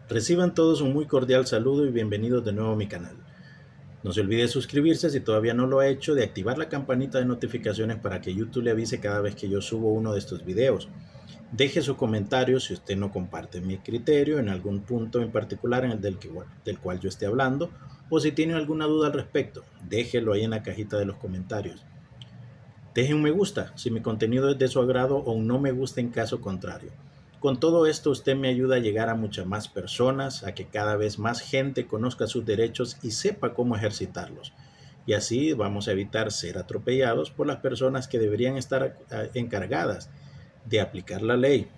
Reciban todos un muy cordial saludo y bienvenidos de nuevo a mi canal. No se olvide de suscribirse si todavía no lo ha hecho, de activar la campanita de notificaciones para que YouTube le avise cada vez que yo subo uno de estos videos. Deje su comentario si usted no comparte mi criterio en algún punto en particular del cual yo esté hablando, o si tiene alguna duda al respecto, déjelo ahí en la cajita de los comentarios. Deje un me gusta si mi contenido es de su agrado o un no me gusta en caso contrario. Con todo esto usted me ayuda a llegar a muchas más personas, a que cada vez más gente conozca sus derechos y sepa cómo ejercitarlos. Y así vamos a evitar ser atropellados por las personas que deberían estar encargadas de aplicar la ley,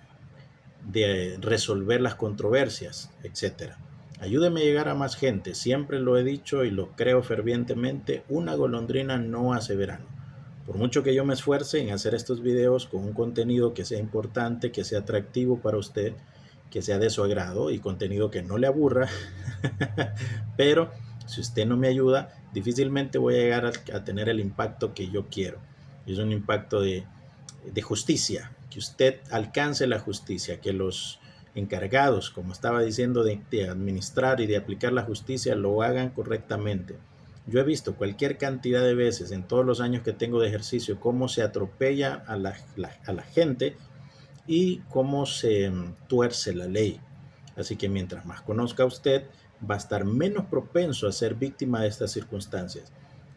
de resolver las controversias, etcétera. Ayúdeme a llegar a más gente. Siempre lo he dicho y lo creo fervientemente, una golondrina no hace verano. Por mucho que yo me esfuerce en hacer estos videos con un contenido que sea importante, que sea atractivo para usted, que sea de su agrado y contenido que no le aburra, pero si usted no me ayuda, difícilmente voy a llegar a tener el impacto que yo quiero. Es un impacto de justicia, que usted alcance la justicia, que los encargados, como estaba diciendo, de administrar y de aplicar la justicia lo hagan correctamente. Yo he visto cualquier cantidad de veces en todos los años que tengo de ejercicio cómo se atropella a la gente y cómo se tuerce la ley. Así que mientras más conozca usted, va a estar menos propenso a ser víctima de estas circunstancias.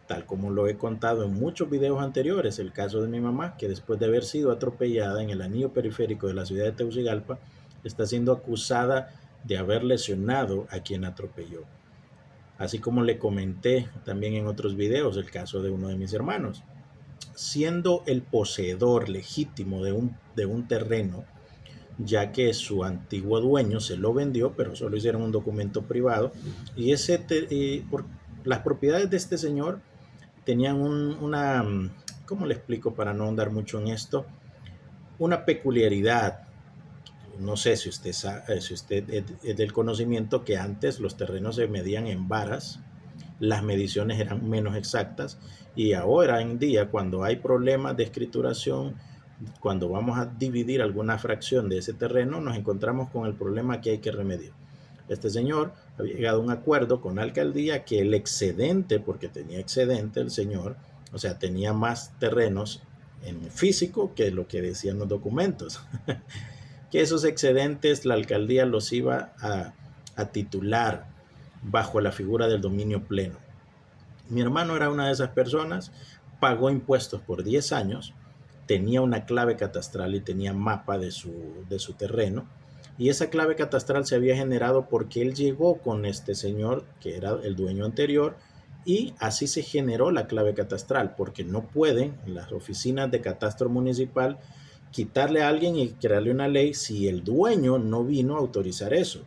Tal como lo he contado en muchos videos anteriores, el caso de mi mamá, que después de haber sido atropellada en el anillo periférico de la ciudad de Tegucigalpa, está siendo acusada de haber lesionado a quien atropelló. Así como le comenté también en otros videos el caso de uno de mis hermanos. Siendo el poseedor legítimo de un terreno, ya que su antiguo dueño se lo vendió, pero solo hicieron un documento privado, y las propiedades de este señor tenían ¿cómo le explico para no andar mucho en esto? Una peculiaridad. No sé si usted es del conocimiento que antes los terrenos se medían en varas, las mediciones eran menos exactas, y ahora en día, cuando hay problemas de escrituración, cuando vamos a dividir alguna fracción de ese terreno, nos encontramos con el problema que hay que remediar. Este señor había llegado a un acuerdo con la alcaldía que el excedente, porque tenía excedente el señor, o sea, tenía más terrenos en físico que lo que decían los documentos, que esos excedentes la alcaldía los iba a titular bajo la figura del dominio pleno. Mi hermano era una de esas personas, pagó impuestos por 10 años, tenía una clave catastral y tenía mapa de su terreno, y esa clave catastral se había generado porque él llegó con este señor, que era el dueño anterior, y así se generó la clave catastral, porque no pueden las oficinas de catastro municipal quitarle a alguien y crearle una ley si el dueño no vino a autorizar eso.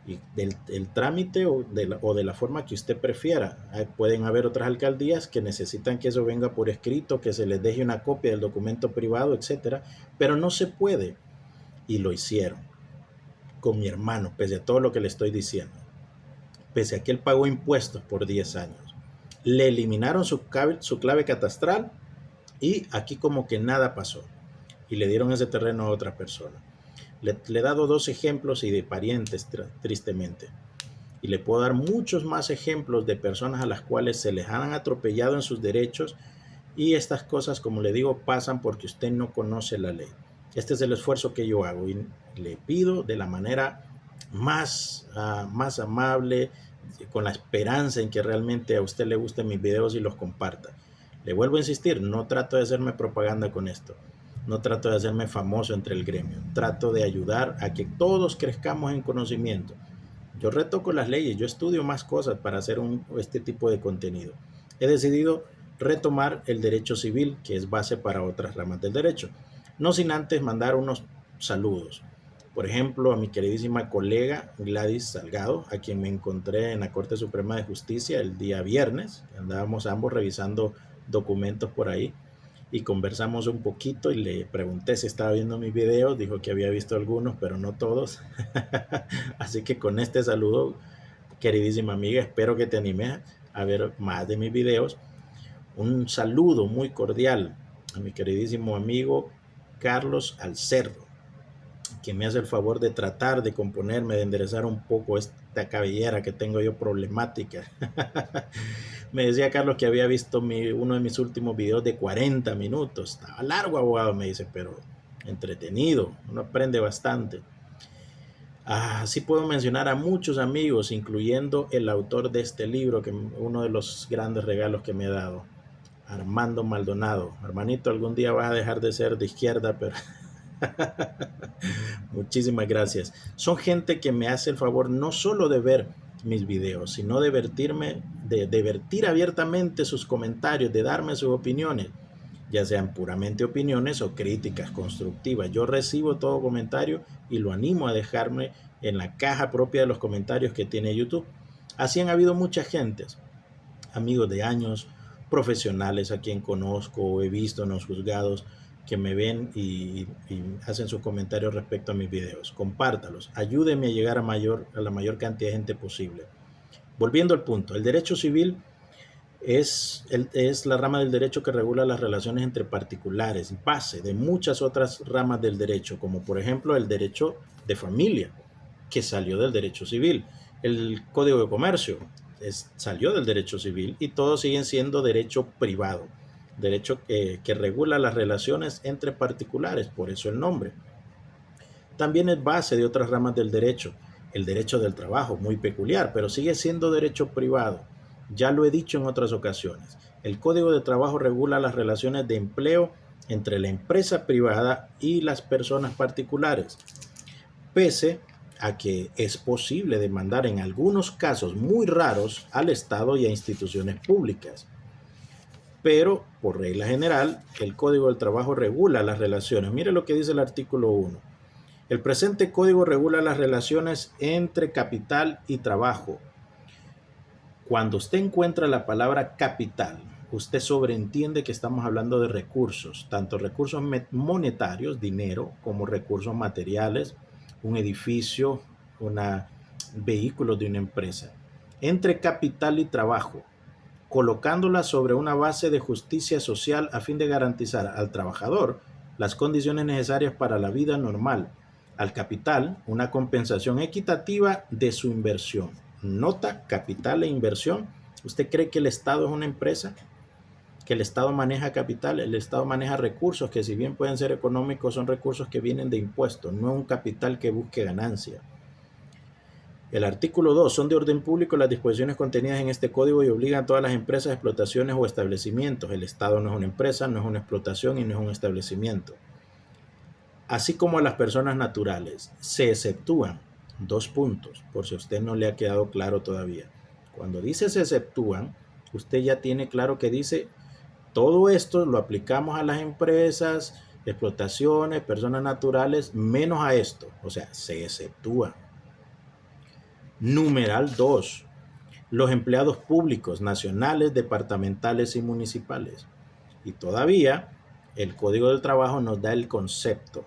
Y del trámite o de la forma que usted prefiera. Pueden haber otras alcaldías que necesitan que eso venga por escrito, que se les deje una copia del documento privado, etcétera, pero no se puede. Y lo hicieron con mi hermano, pese a todo lo que le estoy diciendo. Pese a que él pagó impuestos por 10 años. Le eliminaron su clave catastral y aquí como que nada pasó. Y le dieron ese terreno a otra persona. Le he dado 2 ejemplos y de parientes, tristemente. Y le puedo dar muchos más ejemplos de personas a las cuales se les han atropellado en sus derechos, y estas cosas, como le digo, pasan porque usted no conoce la ley. Este es el esfuerzo que yo hago y le pido de la manera más amable, con la esperanza en que realmente a usted le gusten mis videos y los comparta. Le vuelvo a insistir, no trato de hacerme propaganda con esto. No trato de hacerme famoso entre el gremio. Trato de ayudar a que todos crezcamos en conocimiento. Yo retoco las leyes, yo estudio más cosas para hacer este tipo de contenido. He decidido retomar el derecho civil, que es base para otras ramas del derecho. No sin antes mandar unos saludos. Por ejemplo, a mi queridísima colega Gladys Salgado, a quien me encontré en la Corte Suprema de Justicia el día viernes. Andábamos ambos revisando documentos por ahí y conversamos un poquito, y le pregunté si estaba viendo mis videos. Dijo que había visto algunos, pero no todos. Así que con este saludo, queridísima amiga, espero que te animes a ver más de mis videos. Un saludo muy cordial a mi queridísimo amigo Carlos Alcerdo, que me hace el favor de tratar de componerme, de enderezar un poco esta cabellera que tengo yo problemática. Me decía Carlos que había visto uno de mis últimos videos de 40 minutos. Estaba largo, abogado, me dice, pero entretenido, uno aprende bastante. Así puedo mencionar a muchos amigos, incluyendo el autor de este libro, que uno de los grandes regalos que me ha dado, Armando Maldonado. Hermanito, algún día vas a dejar de ser de izquierda, pero muchísimas gracias. Son gente que me hace el favor no solo de ver mis videos, sino de vertir abiertamente sus comentarios, de darme sus opiniones, ya sean puramente opiniones o críticas constructivas. Yo recibo todo comentario y lo animo a dejarme en la caja propia de los comentarios que tiene YouTube. Así han habido muchas gentes, amigos de años, profesionales a quien conozco o he visto en los juzgados, que me ven y hacen sus comentarios respecto a mis videos. Compártalos, ayúdenme a llegar a la mayor cantidad de gente posible. Volviendo al punto, el derecho civil es la rama del derecho que regula las relaciones entre particulares, base de muchas otras ramas del derecho, como por ejemplo el derecho de familia, que salió del derecho civil, el Código de Comercio salió del derecho civil, y todos siguen siendo derecho privado, derecho que regula las relaciones entre particulares, por eso el nombre. También es base de otras ramas del derecho, el derecho del trabajo, muy peculiar, pero sigue siendo derecho privado. Ya lo he dicho en otras ocasiones. El Código de Trabajo regula las relaciones de empleo entre la empresa privada y las personas particulares, pese a que es posible demandar en algunos casos muy raros al Estado y a instituciones públicas. Pero, por regla general, el Código del Trabajo regula las relaciones. Mire lo que dice el artículo 1. El presente código regula las relaciones entre capital y trabajo. Cuando usted encuentra la palabra capital, usted sobreentiende que estamos hablando de recursos, tanto recursos monetarios, dinero, como recursos materiales, un edificio, vehículos de una empresa. Entre capital y trabajo, colocándola sobre una base de justicia social a fin de garantizar al trabajador las condiciones necesarias para la vida normal, al capital una compensación equitativa de su inversión. Nota, capital e inversión. ¿Usted cree que el Estado es una empresa? ¿Que el Estado maneja capital? El Estado maneja recursos que, si bien pueden ser económicos, son recursos que vienen de impuestos, no un capital que busque ganancia. El artículo 2. Son de orden público las disposiciones contenidas en este código y obligan a todas las empresas, explotaciones o establecimientos. El Estado no es una empresa, no es una explotación y no es un establecimiento. Así como a las personas naturales. Se exceptúan 2 puntos, por si a usted no le ha quedado claro todavía. Cuando dice se exceptúan, usted ya tiene claro que dice todo esto lo aplicamos a las empresas, explotaciones, personas naturales, menos a esto. O sea, se exceptúa. Numeral 2. Los empleados públicos, nacionales, departamentales y municipales. Y todavía el Código del Trabajo nos da el concepto.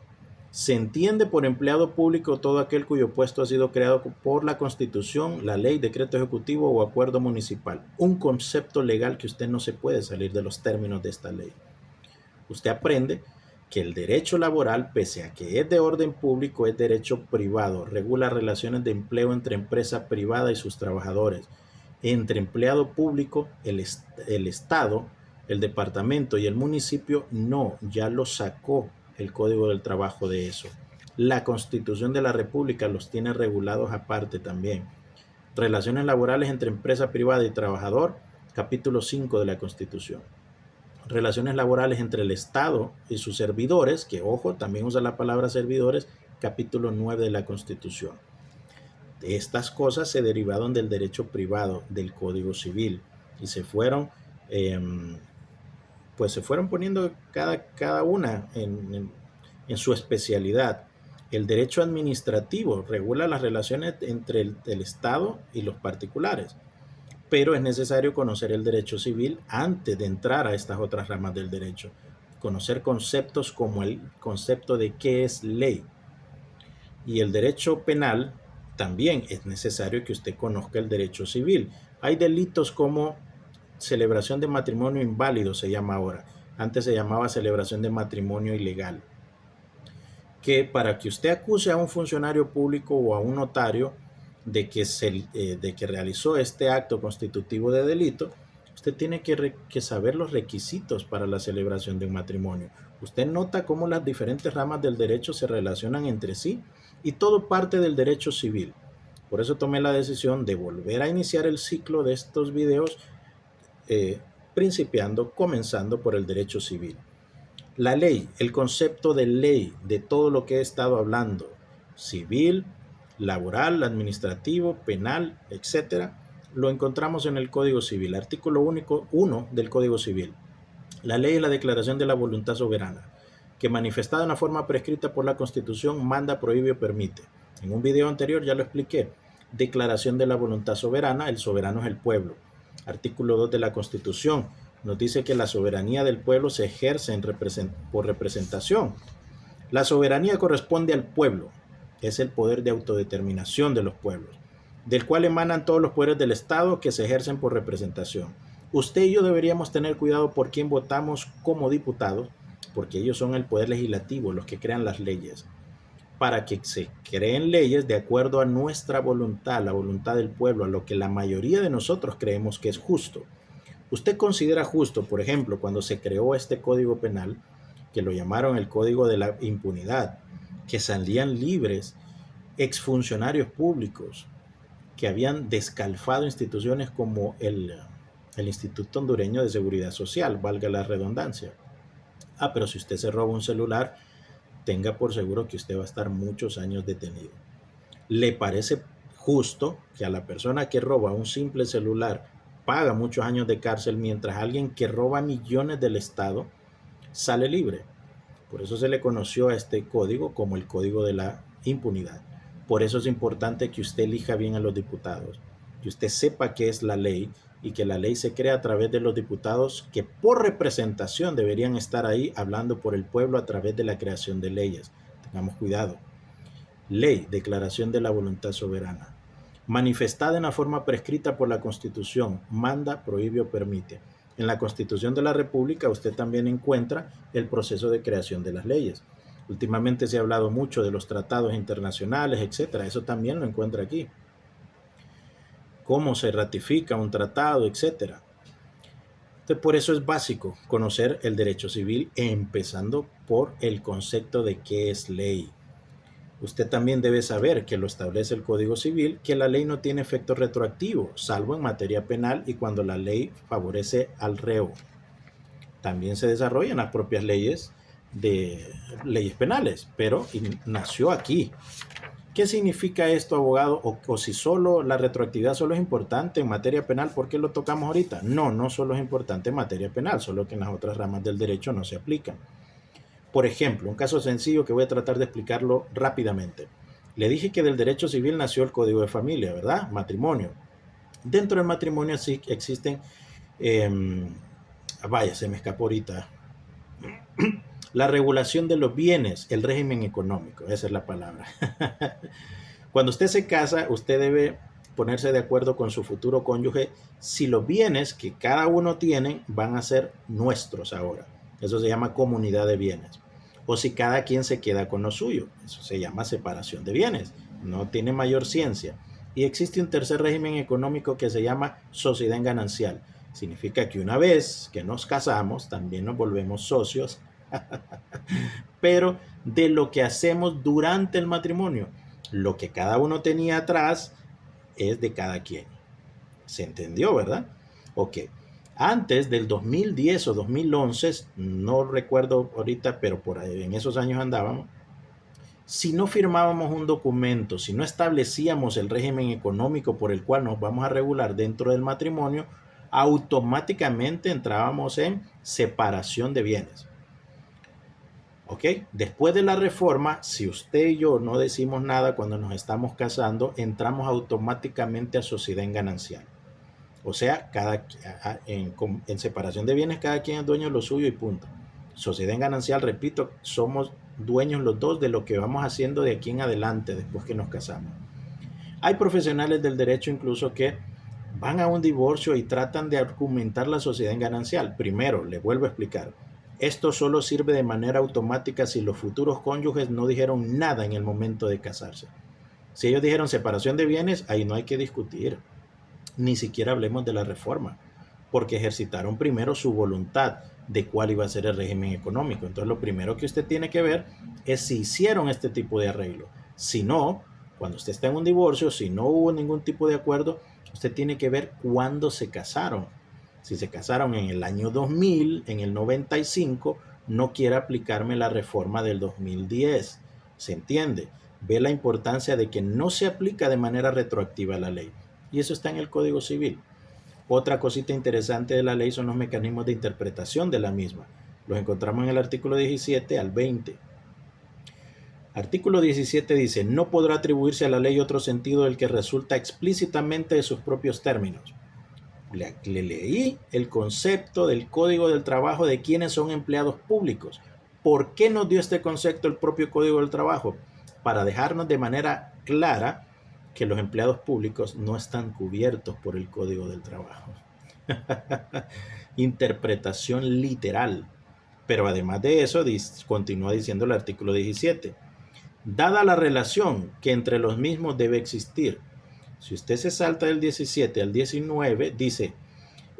Se entiende por empleado público todo aquel cuyo puesto ha sido creado por la Constitución, la ley, decreto ejecutivo o acuerdo municipal. Un concepto legal que usted no se puede salir de los términos de esta ley. Usted aprende que el derecho laboral, pese a que es de orden público, es derecho privado. Regula relaciones de empleo entre empresa privada y sus trabajadores. Entre empleado público, el Estado, el departamento y el municipio, no, ya lo sacó el Código del Trabajo de eso. La Constitución de la República los tiene regulados aparte también. Relaciones laborales entre empresa privada y trabajador, capítulo 5 de la Constitución. Relaciones laborales entre el Estado y sus servidores, que ojo, también usa la palabra servidores, capítulo 9 de la Constitución. Estas cosas se derivaron del derecho privado del Código Civil y se fueron poniendo cada una en su especialidad. El derecho administrativo regula las relaciones entre el Estado y los particulares, pero es necesario conocer el derecho civil antes de entrar a estas otras ramas del derecho. Conocer conceptos como el concepto de qué es ley. Y el derecho penal también es necesario que usted conozca el derecho civil. Hay delitos como celebración de matrimonio inválido, se llama ahora. Antes se llamaba celebración de matrimonio ilegal. que para que usted acuse a un funcionario público o a un notario de que realizó este acto constitutivo de delito, usted tiene que saber los requisitos para la celebración de un matrimonio. Usted nota cómo las diferentes ramas del derecho se relacionan entre sí y todo parte del derecho civil. Por eso tomé la decisión de volver a iniciar el ciclo de estos videos, eh, comenzando por el derecho civil. La ley, el concepto de ley, de todo lo que he estado hablando, civil, laboral, administrativo, penal, etcétera, lo encontramos en el Código Civil, artículo único 1 del Código Civil. La ley es la declaración de la voluntad soberana, que manifestada en la forma prescrita por la Constitución manda, prohíbe o permite. En un video anterior ya lo expliqué. Declaración de la voluntad soberana, el soberano es el pueblo. Artículo 2 de la Constitución nos dice que la soberanía del pueblo se ejerce por representación. La soberanía corresponde al pueblo, es el poder de autodeterminación de los pueblos, del cual emanan todos los poderes del Estado que se ejercen por representación. Usted y yo deberíamos tener cuidado por quién votamos como diputados, porque ellos son el poder legislativo, los que crean las leyes, para que se creen leyes de acuerdo a nuestra voluntad, la voluntad del pueblo, a lo que la mayoría de nosotros creemos que es justo. ¿Usted considera justo, por ejemplo, cuando se creó este Código Penal, que lo llamaron el Código de la Impunidad, que salían libres exfuncionarios públicos que habían descalfado instituciones como el Instituto Hondureño de Seguridad Social, valga la redundancia? Pero si usted se roba un celular, tenga por seguro que usted va a estar muchos años detenido. ¿Le parece justo que a la persona que roba un simple celular paga muchos años de cárcel mientras alguien que roba millones del Estado sale libre? Por eso se le conoció a este código como el Código de la Impunidad. Por eso es importante que usted elija bien a los diputados, que usted sepa qué es la ley y que la ley se crea a través de los diputados que por representación deberían estar ahí hablando por el pueblo a través de la creación de leyes. Tengamos cuidado. Ley, declaración de la voluntad soberana, manifestada en la forma prescrita por la Constitución, manda, prohíbe o permite. En la Constitución de la República usted también encuentra el proceso de creación de las leyes. Últimamente se ha hablado mucho de los tratados internacionales, etcétera. Eso también lo encuentra aquí. Cómo se ratifica un tratado, etcétera. Entonces, por eso es básico conocer el derecho civil, empezando por el concepto de qué es ley. Usted también debe saber que lo establece el Código Civil, que la ley no tiene efecto retroactivo, salvo en materia penal y cuando la ley favorece al reo. También se desarrollan las propias leyes penales, pero nació aquí. ¿Qué significa esto, abogado? O si solo la retroactividad solo es importante en materia penal, ¿por qué lo tocamos ahorita? No solo es importante en materia penal, solo que en las otras ramas del derecho no se aplican. Por ejemplo, un caso sencillo que voy a tratar de explicarlo rápidamente. Le dije que del derecho civil nació el Código de Familia, ¿verdad? Matrimonio. Dentro del matrimonio sí existen, se me escapó ahorita, la regulación de los bienes, el régimen económico, esa es la palabra. Cuando usted se casa, usted debe ponerse de acuerdo con su futuro cónyuge si los bienes que cada uno tiene van a ser nuestros ahora. Eso se llama comunidad de bienes. O si cada quien se queda con lo suyo. Eso se llama separación de bienes. No tiene mayor ciencia. Y existe un tercer régimen económico que se llama sociedad en ganancial. Significa que una vez que nos casamos, también nos volvemos socios, pero de lo que hacemos durante el matrimonio. Lo que cada uno tenía atrás es de cada quien. ¿Se entendió, verdad? Ok. Antes del 2010 o 2011, no recuerdo ahorita, pero por ahí en esos años andábamos, si no firmábamos un documento, si no establecíamos el régimen económico por el cual nos vamos a regular dentro del matrimonio, automáticamente entrábamos en separación de bienes. ¿Ok? Después de la reforma, si usted y yo no decimos nada cuando nos estamos casando, entramos automáticamente a sociedad en ganancial. O sea, en separación de bienes, cada quien es dueño de lo suyo y punto. Sociedad en ganancial, repito, somos dueños los dos de lo que vamos haciendo de aquí en adelante después que nos casamos. Hay profesionales del derecho incluso que van a un divorcio y tratan de argumentar la sociedad en ganancial. Primero, le vuelvo a explicar, Esto solo sirve de manera automática si los futuros cónyuges no dijeron nada en el momento de casarse. Si ellos dijeron separación de bienes, ahí no hay que discutir. Ni siquiera hablemos de la reforma, porque ejercitaron primero su voluntad de cuál iba a ser el régimen económico. Entonces lo primero que usted tiene que ver es si hicieron este tipo de arreglo. Si no, cuando usted está en un divorcio, si no hubo ningún tipo de acuerdo, usted tiene que ver cuándo se casaron. Si se casaron en el año 2000, en el 95, no quiere aplicarme la reforma del 2010. ¿Se entiende? Ve la importancia de que no se aplica de manera retroactiva la ley. Y eso está en el Código Civil. Otra cosita interesante de la ley son los mecanismos de interpretación de la misma. Los encontramos en el artículo 17 al 20. Artículo 17 dice, no podrá atribuirse a la ley otro sentido del que resulta explícitamente de sus propios términos. Le leí el concepto del Código del Trabajo de quiénes son empleados públicos. ¿Por qué nos dio este concepto el propio Código del Trabajo? Para dejarnos de manera clara que los empleados públicos no están cubiertos por el Código del Trabajo. Interpretación literal. Pero además de eso, continúa diciendo el artículo 17. Dada la relación que entre los mismos debe existir. Si usted se salta del 17 al 19, dice,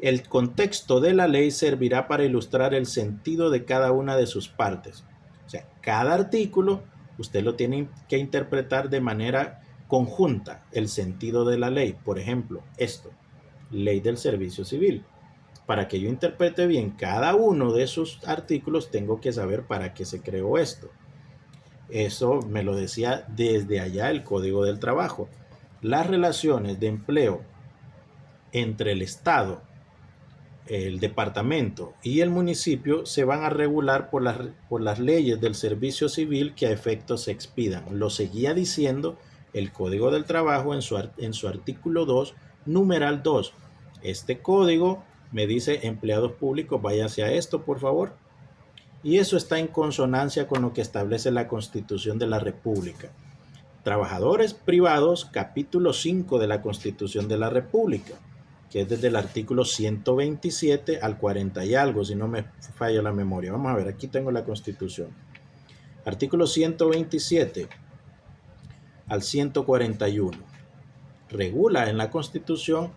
el contexto de la ley servirá para ilustrar el sentido de cada una de sus partes. O sea, cada artículo usted lo tiene que interpretar de manera conjunta, el sentido de la ley. Por ejemplo, esto, ley del servicio civil. Para que yo interprete bien cada uno de esos artículos, tengo que saber para qué se creó esto. Eso me lo decía desde allá el Código del Trabajo. Las relaciones de empleo entre el Estado, el departamento y el municipio se van a regular por las leyes del servicio civil que a efectos se expidan. Lo seguía diciendo el Código del Trabajo en su artículo 2, numeral 2. Este código me dice, empleados públicos, váyanse a esto, por favor. Y eso está en consonancia con lo que establece la Constitución de la República. Trabajadores privados, capítulo 5 de la Constitución de la República, que es desde el artículo 127 al 40 y algo, si no me falla la memoria. Vamos a ver, aquí tengo la Constitución. Artículo 127 al 141. Regula en la Constitución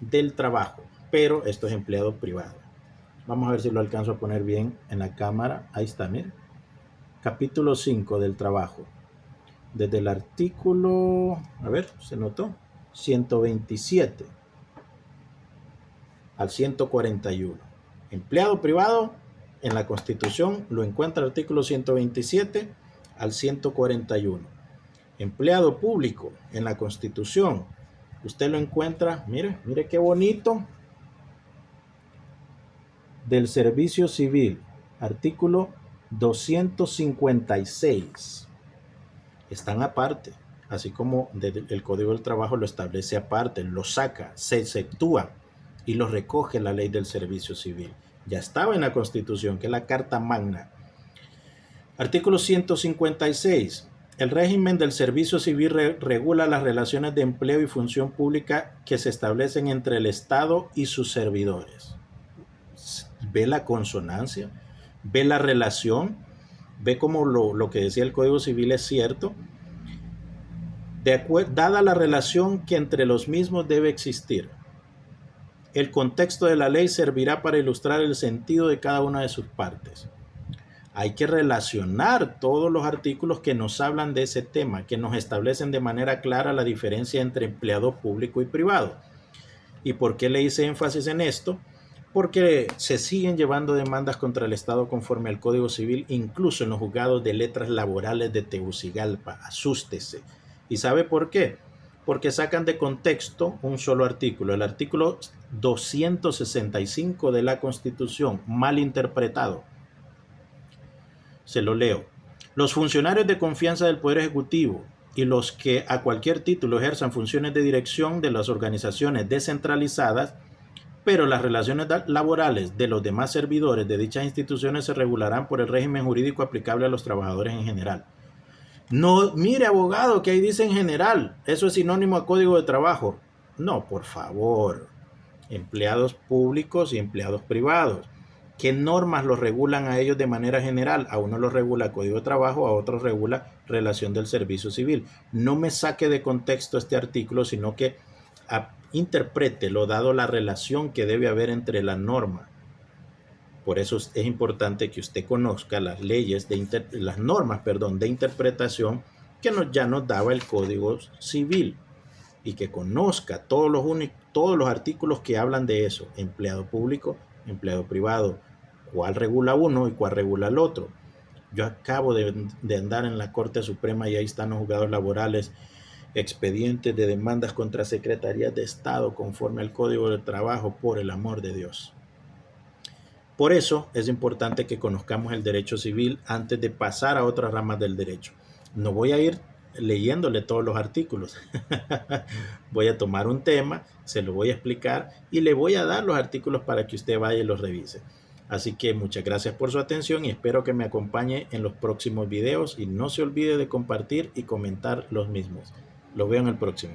del trabajo, pero esto es empleado privado. Vamos a ver si lo alcanzo a poner bien en la cámara. Ahí está, miren. Capítulo 5 del trabajo. Desde el artículo, a ver, ¿se notó? 127 al 141. Empleado privado, en la Constitución lo encuentra el artículo 127 al 141. Empleado público, en la Constitución, usted lo encuentra, mire qué bonito, del servicio civil, artículo 256. Están aparte, así como el Código del Trabajo lo establece aparte, lo saca, se exceptúa y lo recoge la ley del servicio civil. Ya estaba en la Constitución, que es la Carta Magna. Artículo 156. El régimen del servicio civil regula las relaciones de empleo y función pública que se establecen entre el Estado y sus servidores. Ve la consonancia, ve la relación, ve cómo lo que decía el Código Civil es cierto. Dada la relación que entre los mismos debe existir, el contexto de la ley servirá para ilustrar el sentido de cada una de sus partes. Hay que relacionar todos los artículos que nos hablan de ese tema, que nos establecen de manera clara la diferencia entre empleado público y privado. ¿Y por qué le hice énfasis en esto? Porque se siguen llevando demandas contra el Estado conforme al Código Civil, incluso en los juzgados de letras laborales de Tegucigalpa. Asústese. ¿Y sabe por qué? Porque sacan de contexto un solo artículo, el artículo 265 de la Constitución, mal interpretado. Se lo leo. Los funcionarios de confianza del Poder Ejecutivo y los que a cualquier título ejerzan funciones de dirección de las organizaciones descentralizadas, pero las relaciones laborales de los demás servidores de dichas instituciones se regularán por el régimen jurídico aplicable a los trabajadores en general. No, mire, abogado, que ahí dice en general, eso es sinónimo a Código de Trabajo. No, por favor, empleados públicos y empleados privados. ¿Qué normas los regulan a ellos de manera general? A uno los regula Código de Trabajo, a otros regula Relación del Servicio Civil. No me saque de contexto este artículo, sino que interprételo dado la relación que debe haber entre la norma. Por eso es importante que usted conozca las leyes, las normas, de interpretación que ya nos daba el Código Civil y que conozca todos los artículos que hablan de eso, empleado público, empleado privado, cuál regula uno y cuál regula el otro. Yo acabo de andar en la Corte Suprema y ahí están los juzgados laborales, expedientes de demandas contra secretarías de Estado conforme al Código de Trabajo, por el amor de Dios. Por eso es importante que conozcamos el derecho civil antes de pasar a otras ramas del derecho. No voy a ir leyéndole todos los artículos. Voy a tomar un tema, se lo voy a explicar y le voy a dar los artículos para que usted vaya y los revise. Así que muchas gracias por su atención y espero que me acompañe en los próximos videos y no se olvide de compartir y comentar los mismos. Lo veo en el próximo.